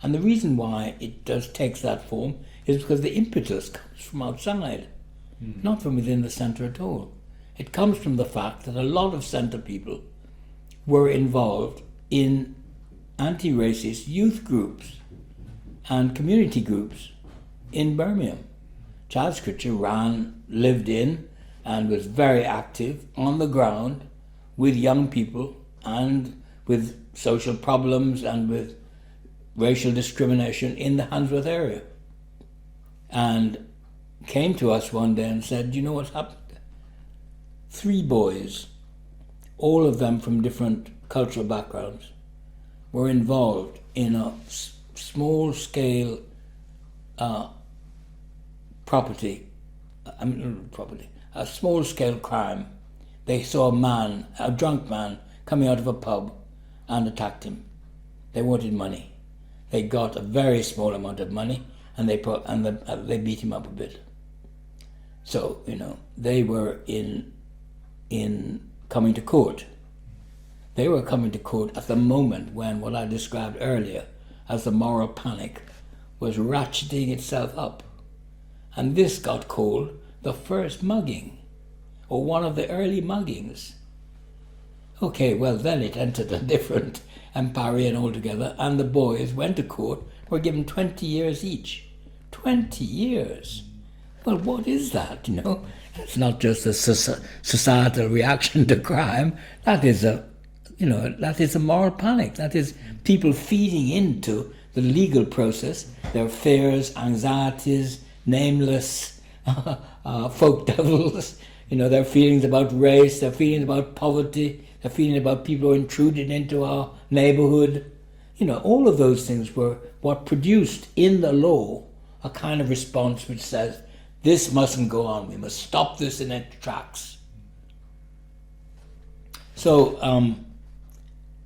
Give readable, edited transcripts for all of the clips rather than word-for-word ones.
And the reason why it takes that form is because the impetus comes from outside, not from within the centre at all. It comes from the fact that a lot of centre people were involved in anti-racist youth groups and community groups in Birmingham. Charles Critcher lived in and was very active on the ground with young people and with social problems and with racial discrimination in the Handsworth area. And came to us one day and said, "You know what's happened? 3 boys, all of them from different cultural backgrounds, were involved in a small-scale a small-scale crime. They saw a drunk man, coming out of a pub and attacked him. They wanted money. They got a very small amount of money and they beat him up a bit. So, they were in coming to court. They were coming to court at the moment when what I described earlier as the moral panic was ratcheting itself up. And this got called the first mugging, or one of the early muggings. Okay, well then it entered a different empyrean altogether, and the boys went to court, were given 20 years each. 20 years! Well, what is that, It's not just a societal reaction to crime. That is a moral panic. That is people feeding into the legal process, their fears, anxieties, nameless folk devils, their feelings about race, their feelings about poverty, their feeling about people who intruded into our neighborhood. All of those things were what produced in the law a kind of response which says, this mustn't go on, we must stop this in its tracks. So,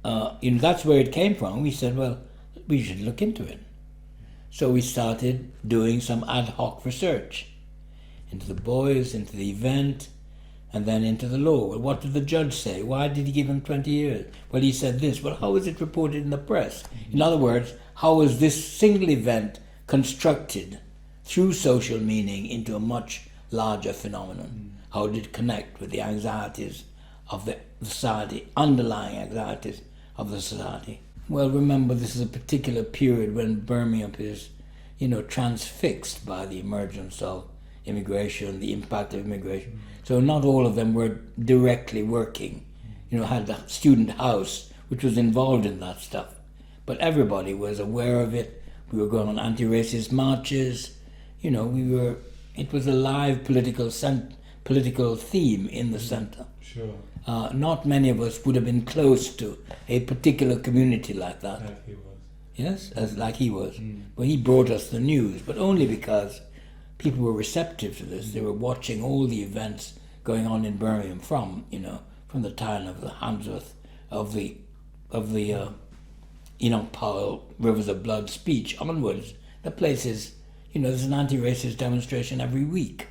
that's where it came from. We said, well, we should look into it. So we started doing some ad hoc research into the boys, into the event, and then into the law. Well, what did the judge say? Why did he give him 20 years? Well, he said this. Well, how was it reported in the press? In other words, how was this single event constructed through social meaning into a much larger phenomenon? How did it connect with the anxieties of the society, underlying anxieties of the society? Well, remember, this is a particular period when Birmingham is, transfixed by the emergence of immigration, the impact of immigration. So not all of them were directly working, had the student house, which was involved in that stuff. But everybody was aware of it. We were going on anti-racist marches. It was a live political theme in the centre. Sure. Not many of us would have been close to a particular community like that. Like he was. Yes, like he was. Well, he brought us the news, but only because people were receptive to this. They were watching all the events going on in Birmingham from the time of the Handsworth, of the Enoch Powell Rivers of Blood speech onwards. The place is, there's an anti-racist demonstration every week.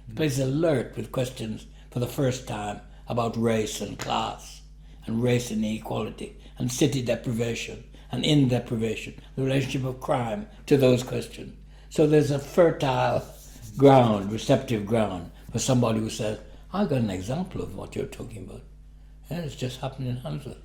The place is alert with questions for the first time about race and class and race and inequality and city deprivation and in deprivation, the relationship of crime to those questions. So there's a fertile ground, receptive ground for somebody who says, I got an example of what you're talking about. And it's just happened in Handsworth.